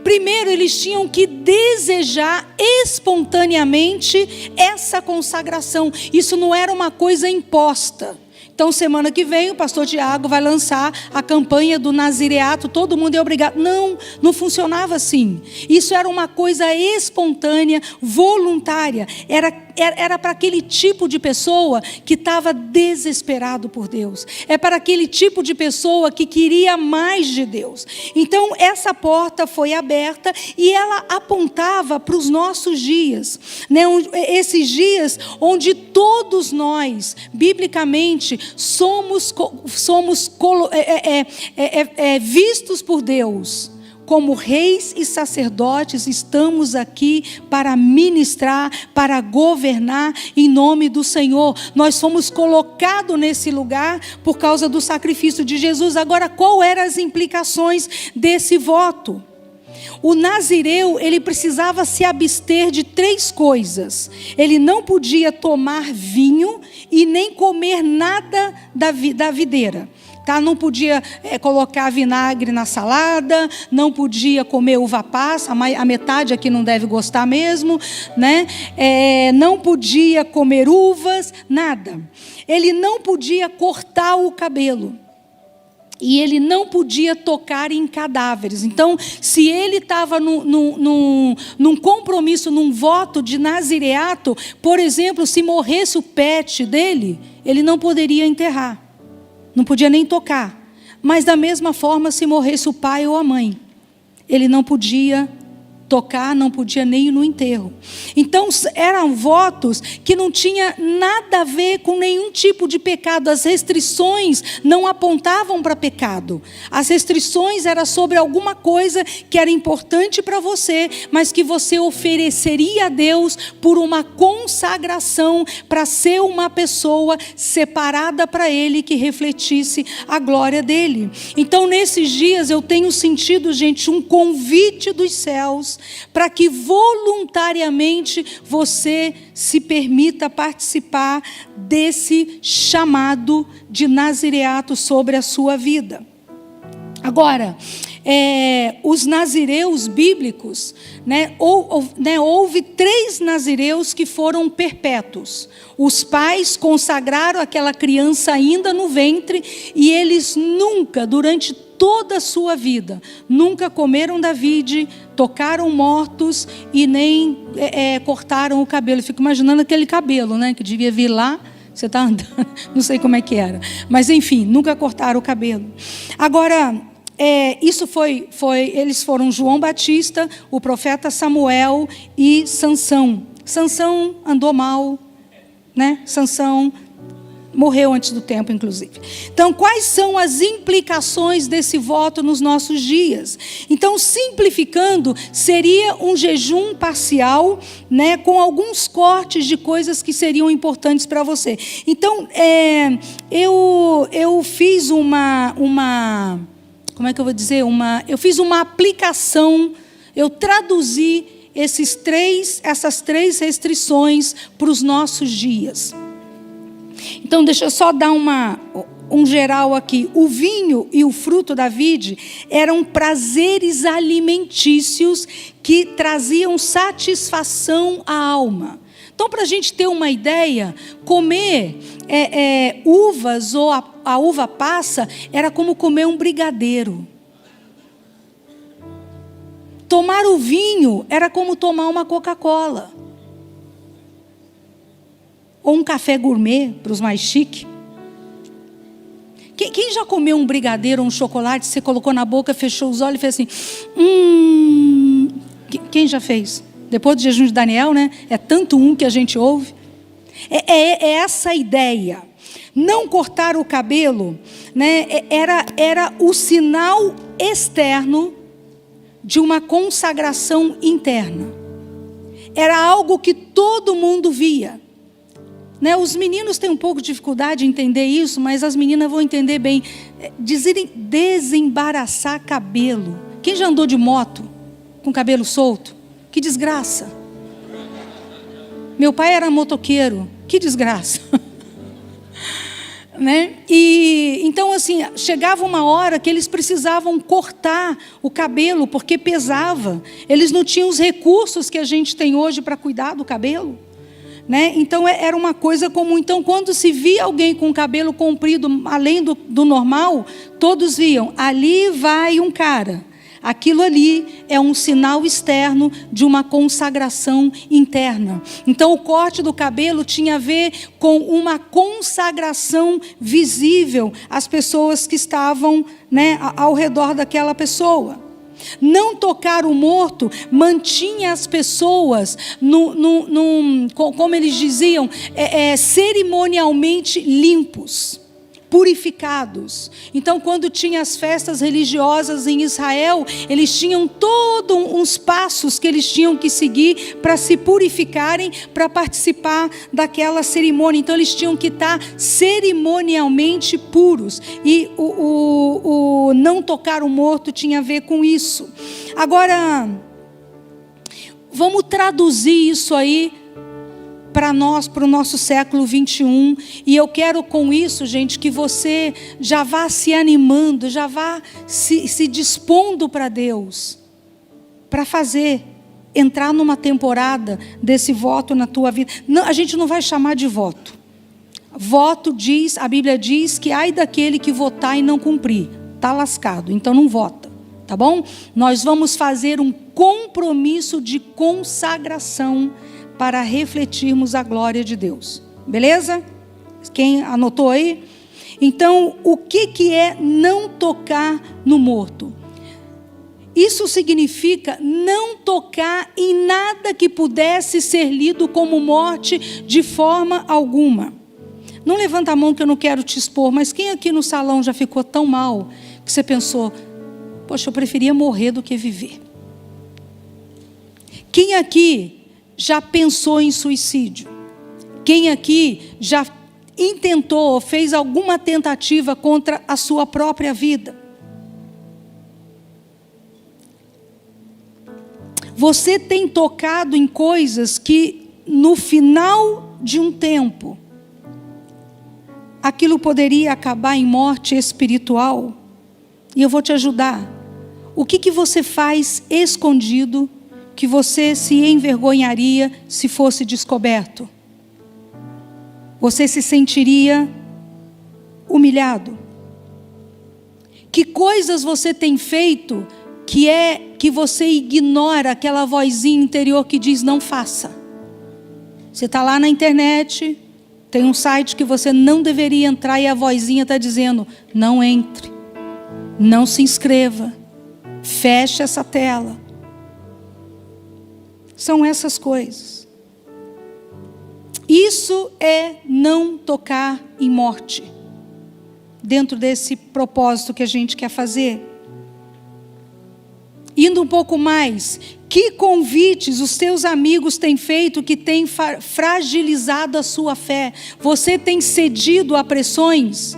Primeiro, eles tinham que desejar espontaneamente essa consagração. Isso não era uma coisa imposta. Então, semana que vem, o pastor Tiago vai lançar a campanha do nazireato, todo mundo é obrigado. Não funcionava assim. Isso era uma coisa espontânea, voluntária. Era para aquele tipo de pessoa que estava desesperado por Deus. É para aquele tipo de pessoa que queria mais de Deus. Então, essa porta foi aberta e ela apontava para os nossos dias, né? Esses dias onde todos nós, biblicamente, somos vistos por Deus como reis e sacerdotes. Estamos aqui para ministrar, para governar em nome do Senhor. Nós fomos colocados nesse lugar por causa do sacrifício de Jesus. Agora, qual eram as implicações desse voto? O nazireu, ele precisava se abster de 3 coisas. Ele não podia tomar vinho e nem comer nada da videira. Tá? Não podia colocar vinagre na salada, não podia comer uva passa, a metade aqui não deve gostar mesmo, né? Não podia comer uvas, nada. Ele não podia cortar o cabelo. E ele não podia tocar em cadáveres. Então, se ele estava num compromisso, num voto de nazireato, por exemplo, se morresse o pet dele, ele não poderia enterrar. Não podia nem tocar. Mas da mesma forma, se morresse o pai ou a mãe, ele não podia tocar, não podia nem ir no enterro. Então eram votos que não tinha nada a ver com nenhum tipo de pecado. As restrições não apontavam para pecado. As restrições eram sobre alguma coisa que era importante para você, mas que você ofereceria a Deus por uma consagração para ser uma pessoa separada para Ele, que refletisse a glória dEle. Então nesses dias eu tenho sentido, gente, um convite dos céus para que voluntariamente você se permita participar desse chamado de nazireato sobre a sua vida. Agora, os nazireus bíblicos, houve 3 nazireus que foram perpétuos. Os pais consagraram aquela criança ainda no ventre, e eles nunca, durante toda a sua vida, nunca comeram da vide, tocaram mortos e nem cortaram o cabelo. Eu fico imaginando aquele cabelo, que devia vir lá. Você está andando, não sei como é que era, mas enfim, nunca cortaram o cabelo. Agora, eles foram João Batista, o profeta Samuel e Sansão. Sansão andou mal, Sansão morreu antes do tempo, inclusive. Então, quais são as implicações desse voto nos nossos dias? Então, simplificando, seria um jejum parcial, com alguns cortes de coisas que seriam importantes para você. Então, eu fiz como é que eu vou dizer? Eu fiz uma aplicação, eu traduzi essas 3 restrições para os nossos dias. Então, deixa eu só dar um geral aqui. O vinho e o fruto da vide eram prazeres alimentícios que traziam satisfação à alma. Então, para a gente ter uma ideia, comer uvas ou a uva passa era como comer um brigadeiro. Tomar o vinho era como tomar uma Coca-Cola. Ou um café gourmet, para os mais chiques. Quem já comeu um brigadeiro ou um chocolate, você colocou na boca, fechou os olhos e fez assim... Quem já fez? Depois do jejum de Daniel, É tanto que a gente ouve. É essa ideia. Não cortar o cabelo, era o sinal externo de uma consagração interna. Era algo que todo mundo via. Os meninos têm um pouco de dificuldade em entender isso, mas as meninas vão entender bem. Desembaraçar cabelo. Quem já andou de moto com cabelo solto? Que desgraça. Meu pai era motoqueiro. Que desgraça. E então, assim, chegava uma hora que eles precisavam cortar o cabelo, porque pesava. Eles não tinham os recursos que a gente tem hoje para cuidar do cabelo. Então era uma coisa comum. Então, quando se via alguém com o cabelo comprido além do normal, todos viam, ali vai um cara. Aquilo ali é um sinal externo de uma consagração interna. Então, o corte do cabelo tinha a ver com uma consagração visível às pessoas que estavam ao redor daquela pessoa. Não tocar o morto mantinha as pessoas, como eles diziam, cerimonialmente limpos, purificados. Então, quando tinha as festas religiosas em Israel, eles tinham todos uns passos que eles tinham que seguir para se purificarem, para participar daquela cerimônia. Então, eles tinham que estar cerimonialmente puros. E o não tocar o morto tinha a ver com isso. Agora, vamos traduzir isso aí para nós, para o nosso século 21, e eu quero com isso, gente, que você já vá se animando, já vá se dispondo para Deus, para entrar numa temporada desse voto na tua vida. Não, a gente não vai chamar de voto. Voto a Bíblia diz que ai daquele que votar e não cumprir, está lascado, então não vota, tá bom? Nós vamos fazer um compromisso de consagração para refletirmos a glória de Deus. Beleza? Quem anotou aí? Então, o que é não tocar no morto? Isso significa não tocar em nada que pudesse ser lido como morte de forma alguma. Não levanta a mão que eu não quero te expor, mas quem aqui no salão já ficou tão mal que você pensou, poxa, eu preferia morrer do que viver? Quem aqui já pensou em suicídio? Quem aqui já intentou ou fez alguma tentativa contra a sua própria vida? Você tem tocado em coisas que no final de um tempo, aquilo poderia acabar em morte espiritual? E eu vou te ajudar. O que você faz escondido que você se envergonharia se fosse descoberto? Você se sentiria humilhado? Que coisas você tem feito que você ignora aquela vozinha interior que diz não faça? Você está lá na internet, tem um site que você não deveria entrar e a vozinha está dizendo não entre, não se inscreva, feche essa tela. São essas coisas. Isso é não tocar em morte, dentro desse propósito que a gente quer fazer. Indo um pouco mais, que convites os teus amigos têm feito que têm fragilizado a sua fé? Você tem cedido a pressões?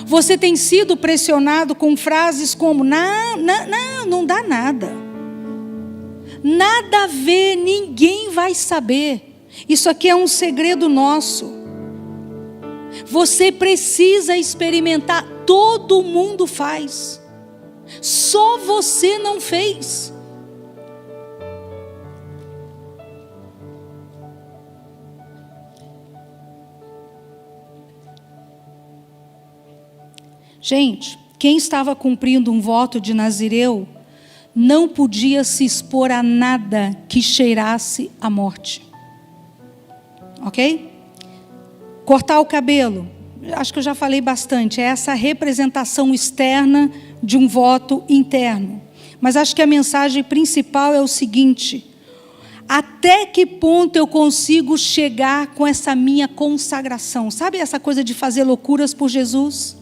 Você tem sido pressionado com frases como, não dá nada. Nada a ver, ninguém vai saber. Isso aqui é um segredo nosso. Você precisa experimentar, todo mundo faz. Só você não fez. Gente, quem estava cumprindo um voto de Nazireu não podia se expor a nada que cheirasse a morte. Ok? Cortar o cabelo. Acho que eu já falei bastante. É essa representação externa de um voto interno. Mas acho que a mensagem principal é o seguinte: até que ponto eu consigo chegar com essa minha consagração? Sabe essa coisa de fazer loucuras por Jesus?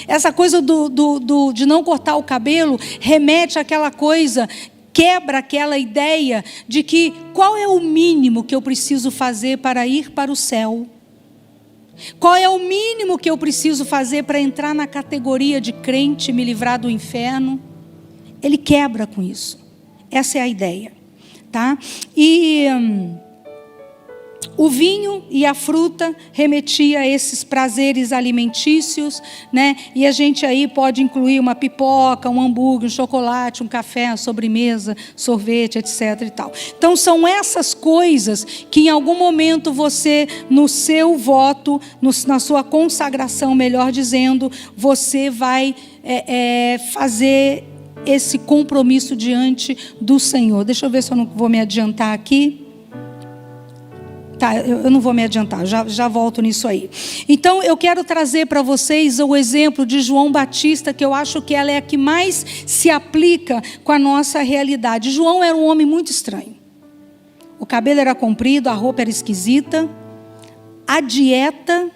Essa coisa de não cortar o cabelo remete àquela coisa, quebra aquela ideia de que qual é o mínimo que eu preciso fazer para ir para o céu? Qual é o mínimo que eu preciso fazer para entrar na categoria de crente, me livrar do inferno? Ele quebra com isso. Essa é a ideia, tá? E o vinho e a fruta remetia a esses prazeres alimentícios, né? E a gente aí pode incluir uma pipoca, um hambúrguer, um chocolate, um café, uma sobremesa, sorvete, etc. e tal. Então são essas coisas que em algum momento você, no seu voto, na sua consagração, melhor dizendo, você vai fazer esse compromisso diante do Senhor. Deixa eu ver se eu não vou me adiantar aqui. Tá, eu não vou me adiantar, já volto nisso aí. Então, eu quero trazer para vocês o exemplo de João Batista, que eu acho que ela é a que mais se aplica com a nossa realidade. João era um homem muito estranho. O cabelo era comprido, a roupa era esquisita, a dieta...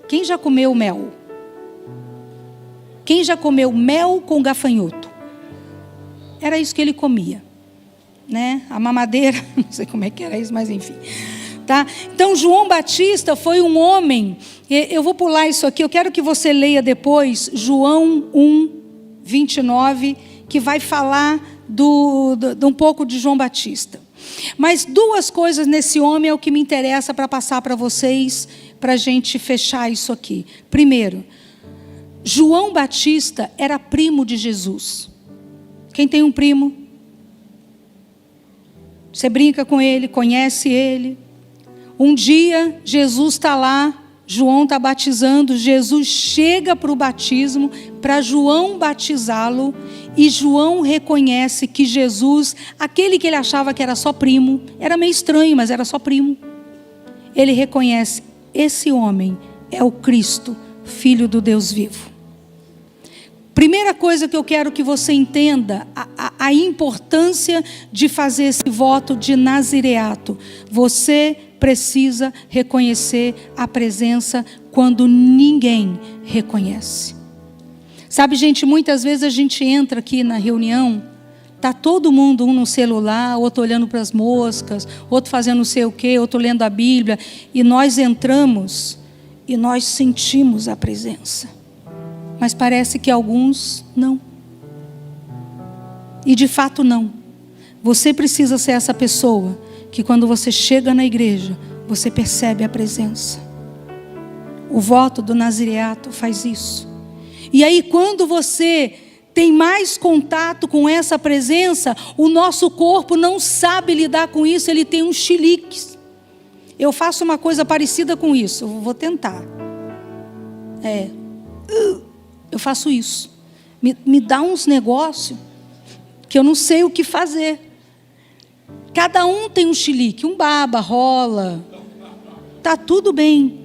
Quem já comeu mel? Quem já comeu mel com gafanhoto? Era isso que ele comia. Né? A mamadeira, não sei como é que era isso, mas enfim. Tá? Então, João Batista foi um homem, eu vou pular isso aqui, eu quero que você leia depois, João 1, 29, que vai falar de um pouco de João Batista. Mas duas coisas nesse homem é o que me interessa para passar para vocês, para a gente fechar isso aqui. Primeiro, João Batista era primo de Jesus. Quem tem um primo? Você brinca com ele, conhece ele. Um dia, Jesus está lá, João está batizando, Jesus chega para o batismo, para João batizá-lo, e João reconhece que Jesus, aquele que ele achava que era só primo, era meio estranho, mas era só primo. Ele reconhece, esse homem é o Cristo, Filho do Deus vivo. Primeira coisa que eu quero que você entenda, a importância de fazer esse voto de nazireato. Você precisa reconhecer a presença quando ninguém reconhece. Sabe, gente, muitas vezes a gente entra aqui na reunião, está todo mundo, um no celular, outro olhando para as moscas, outro fazendo não sei o quê, outro lendo a Bíblia, e nós entramos e nós sentimos a presença. Mas parece que alguns não. E de fato não. Você precisa ser essa pessoa que quando você chega na igreja, você percebe a presença. O voto do nazireato faz isso. E aí, quando você tem mais contato com essa presença, o nosso corpo não sabe lidar com isso, ele tem uns chiliques. Eu faço uma coisa parecida com isso, eu vou tentar. Eu faço isso. Me dá uns negócios que eu não sei o que fazer. Cada um tem um chilique, um baba, rola. Tá tudo bem.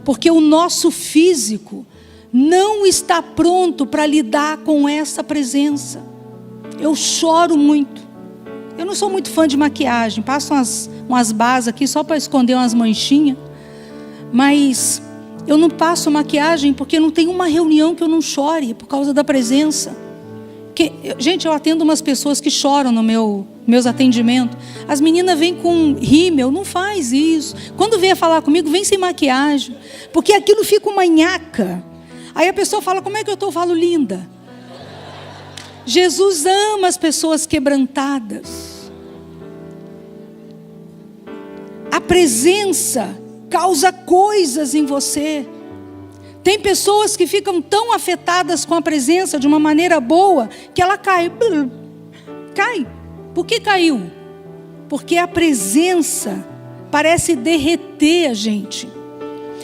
Porque o nosso físico não está pronto para lidar com essa presença. Eu choro muito. Eu não sou muito fã de maquiagem. Passo umas bases aqui só para esconder umas manchinhas. Mas eu não passo maquiagem porque não tem uma reunião que eu não chore por causa da presença. Gente, eu atendo umas pessoas que choram no meus atendimentos. As meninas vêm com rímel, não faz isso. Quando vem falar comigo, vem sem maquiagem. Porque aquilo fica uma nhaca. Aí a pessoa fala, como é que eu estou? Eu falo, linda. Jesus ama as pessoas quebrantadas. A presença causa coisas em você. Tem pessoas que ficam tão afetadas com a presença de uma maneira boa, que ela cai. Cai. Por que caiu? Porque a presença parece derreter a gente.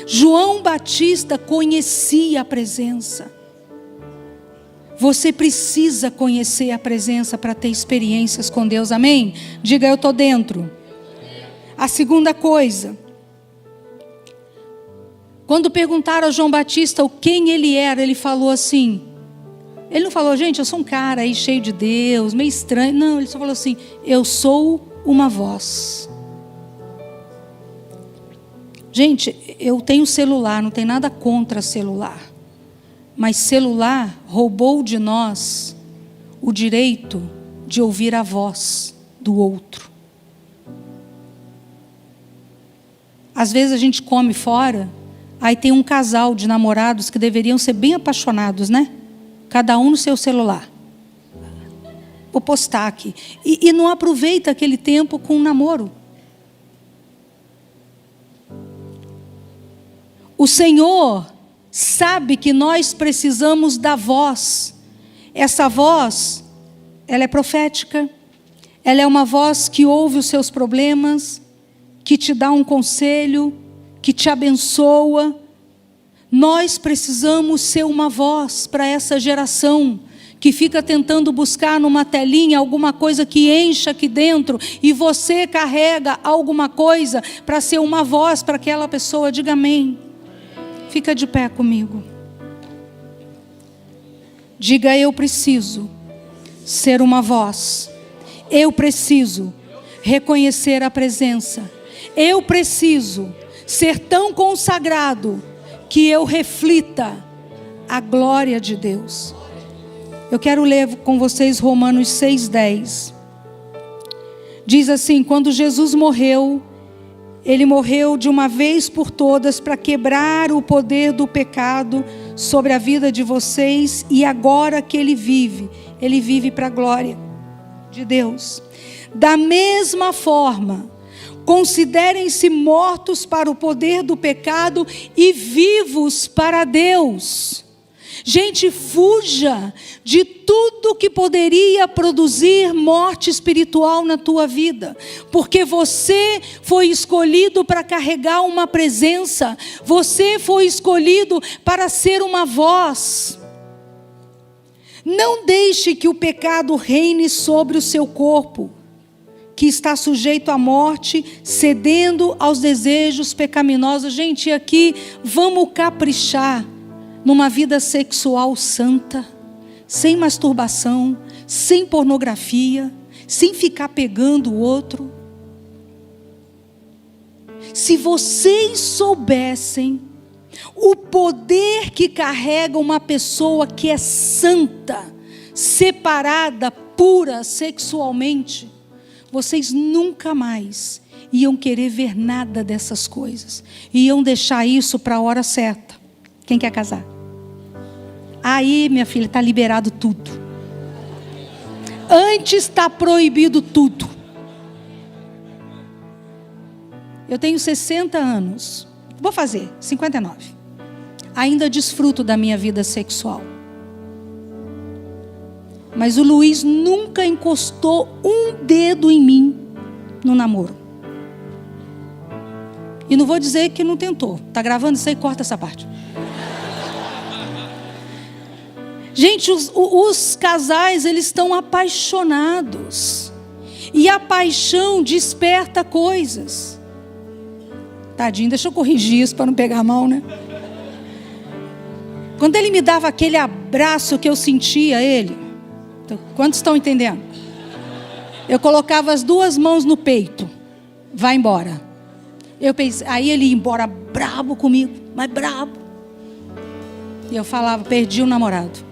João Batista conhecia a presença. Você precisa conhecer a presença para ter experiências com Deus, amém? Diga, eu estou dentro. A segunda coisa, quando perguntaram a João Batista quem ele era, ele falou assim, ele não falou, gente, eu sou um cara aí cheio de Deus, meio estranho, não, ele só falou assim, eu sou uma voz. Gente, eu tenho celular, não tem nada contra celular, mas celular roubou de nós o direito de ouvir a voz do outro. Às vezes a gente come fora, aí tem um casal de namorados que deveriam ser bem apaixonados, né? Cada um no seu celular. Vou postar aqui. E não aproveita aquele tempo com um namoro. O Senhor sabe que nós precisamos da voz. Essa voz, ela é profética. Ela é uma voz que ouve os seus problemas, que te dá um conselho, que te abençoa. Nós precisamos ser uma voz para essa geração que fica tentando buscar numa telinha alguma coisa que encha aqui dentro, e você carrega alguma coisa para ser uma voz para aquela pessoa. Diga amém. Fica de pé comigo. Diga, eu preciso ser uma voz. Eu preciso reconhecer a presença. Eu preciso ser tão consagrado que eu reflita a glória de Deus. Eu quero ler com vocês Romanos 6:10. Diz assim, quando Jesus morreu, Ele morreu de uma vez por todas para quebrar o poder do pecado sobre a vida de vocês, e agora que Ele vive para a glória de Deus. Da mesma forma, considerem-se mortos para o poder do pecado e vivos para Deus. Gente, fuja de tudo que poderia produzir morte espiritual na tua vida, porque você foi escolhido para carregar uma presença, você foi escolhido para ser uma voz. Não deixe que o pecado reine sobre o seu corpo, que está sujeito à morte, cedendo aos desejos pecaminosos. Gente, aqui vamos caprichar numa vida sexual santa, sem masturbação, sem pornografia, sem ficar pegando o outro. Se vocês soubessem o poder que carrega uma pessoa que é santa, separada, pura sexualmente, vocês nunca mais iam querer ver nada dessas coisas. Iam deixar isso para a hora certa. Quem quer casar? Aí, minha filha, está liberado tudo. Antes está proibido tudo. Eu tenho 60 anos. Vou fazer 59. ainda desfruto da minha vida sexual. Mas o Luiz nunca encostou um dedo em mim no namoro. E não vou dizer que não tentou. Tá gravando isso aí? Corta essa parte. Gente, os casais, eles estão apaixonados. E a paixão desperta coisas. Tadinho, deixa eu corrigir isso para não pegar mal, né? Quando ele me dava aquele abraço que eu sentia ele, quantos estão entendendo? Eu colocava as 2 mãos no peito. Vai embora. Eu pensei, aí ele ia embora brabo comigo, mas brabo. E eu falava, perdi o namorado.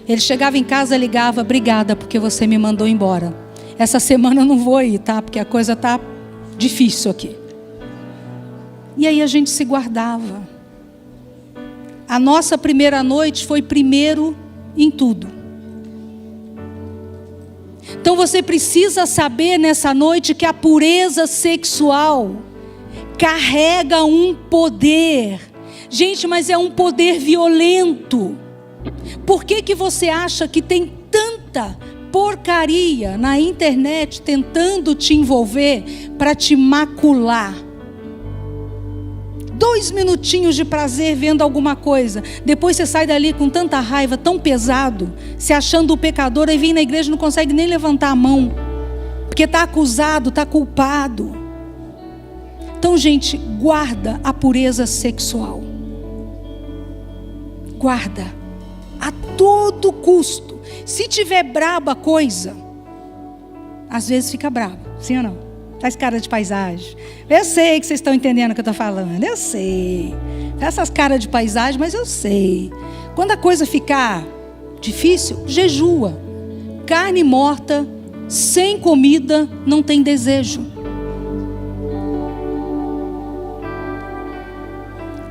Ele chegava em casa, ligava, obrigada porque você me mandou embora. Essa semana eu não vou ir, tá? Porque a coisa tá difícil aqui. E aí a gente se guardava. A nossa primeira noite foi primeiro em tudo. Então você precisa saber nessa noite que a pureza sexual carrega um poder. Gente, mas é um poder violento. Por que você acha que tem tanta porcaria na internet tentando te envolver para te macular? 2 minutinhos de prazer vendo alguma coisa. Depois você sai dali com tanta raiva, tão pesado, se achando o pecador, aí vem na igreja e não consegue nem levantar a mão. Porque está acusado, está culpado. Então, gente, guarda a pureza sexual. Guarda. A todo custo. Se tiver braba a coisa, às vezes fica brabo. Sim ou não? Faz cara de paisagem. Eu sei que vocês estão entendendo o que eu estou falando. Eu sei. Faz essas caras de paisagem, mas eu sei. Quando a coisa ficar difícil, jejua. Carne morta, sem comida, não tem desejo.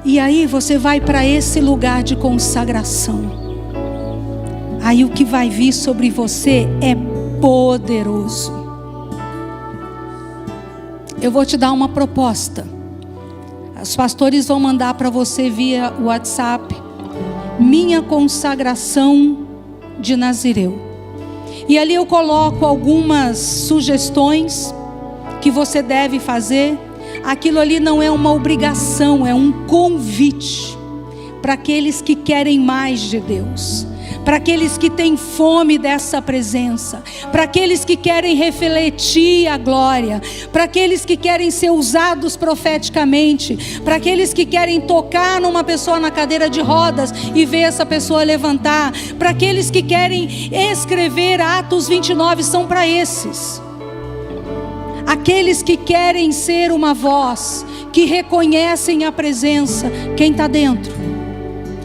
E aí você vai para esse lugar de consagração. Aí o que vai vir sobre você é poderoso. Eu vou te dar uma proposta. Os pastores vão mandar para você via WhatsApp minha consagração de Nazireu. E ali eu coloco algumas sugestões que você deve fazer. Aquilo ali não é uma obrigação, é um convite para aqueles que querem mais de Deus, para aqueles que têm fome dessa presença, para aqueles que querem refletir a glória, para aqueles que querem ser usados profeticamente, para aqueles que querem tocar numa pessoa na cadeira de rodas e ver essa pessoa levantar, para aqueles que querem escrever Atos 29, são para esses. Aqueles que querem ser uma voz, que reconhecem a presença. Quem está dentro?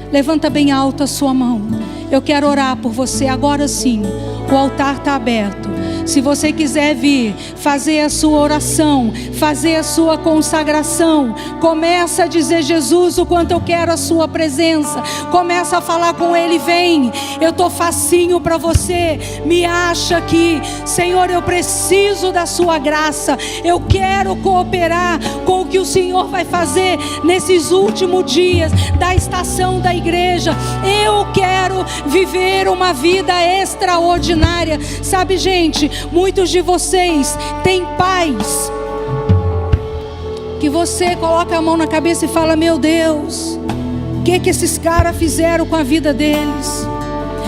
Levanta bem alto a sua mão. Eu quero orar por você agora sim. O altar está aberto. Se você quiser vir fazer a sua oração, fazer a sua consagração, começa a dizer: Jesus, o quanto eu quero a sua presença. Começa a falar com Ele: vem, eu estou facinho para você, me acha aqui. Senhor, eu preciso da sua graça. Eu quero cooperar com o que o Senhor vai fazer nesses últimos dias da estação da igreja. Eu quero viver uma vida extraordinária. Sabe, gente, muitos de vocês têm pais que você coloca a mão na cabeça e fala: meu Deus, o que esses caras fizeram com a vida deles?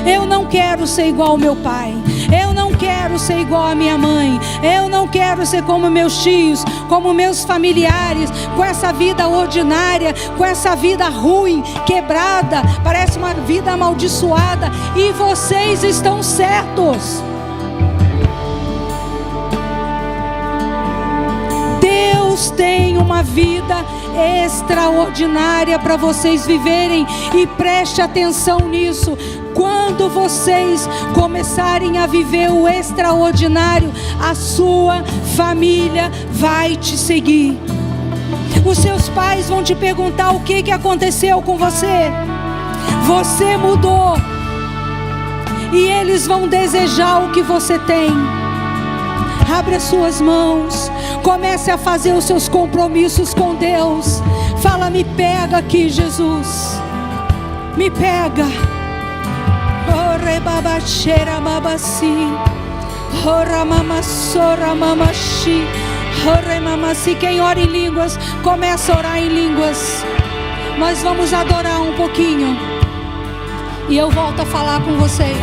Eu não quero ser igual ao meu pai, eu não quero ser igual à minha mãe, eu não quero ser como meus tios, como meus familiares, com essa vida ordinária, com essa vida ruim, quebrada, parece uma vida amaldiçoada. E vocês estão certos. Deus tem uma vida extraordinária para vocês viverem, e preste atenção nisso. Quando vocês começarem a viver o extraordinário, a sua família vai te seguir. Os seus pais vão te perguntar: o que aconteceu com você? Você mudou. E eles vão desejar o que você tem. Abre as suas mãos. Comece a fazer os seus compromissos com Deus. Fala, me pega aqui, Jesus. Me pega. Ore babaxeira babasi. Ora mamassora mamashi. Ore mamasi. Quem ora em línguas, começa a orar em línguas. Nós vamos adorar um pouquinho. E eu volto a falar com vocês.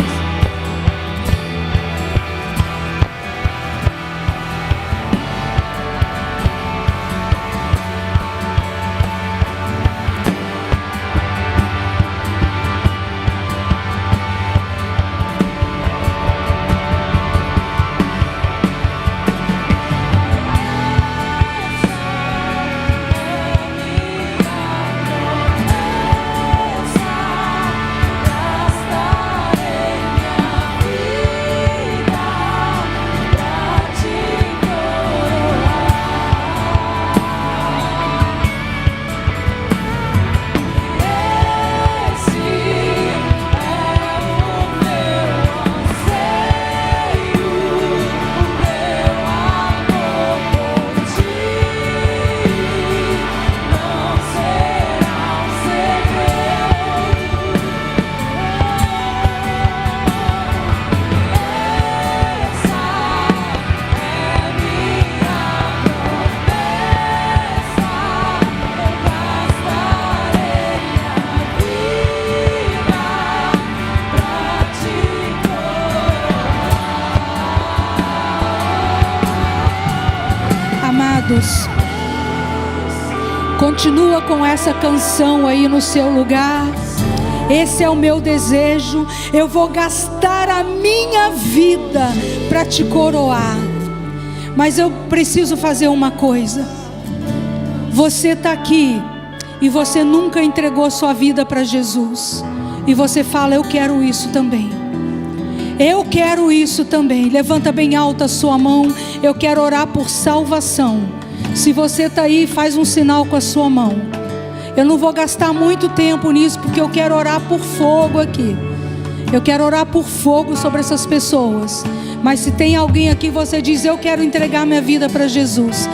Continua com essa canção aí no seu lugar. Esse é o meu desejo. Eu vou gastar a minha vida para te coroar. Mas eu preciso fazer uma coisa. Você está aqui e você nunca entregou sua vida para Jesus. E você fala, eu quero isso também. Eu quero isso também. Levanta bem alta a sua mão. Eu quero orar por salvação. Se você está aí, faz um sinal com a sua mão. Eu não vou gastar muito tempo nisso, porque eu quero orar por fogo aqui. Eu quero orar por fogo sobre essas pessoas. Mas se tem alguém aqui, você diz, eu quero entregar minha vida para Jesus.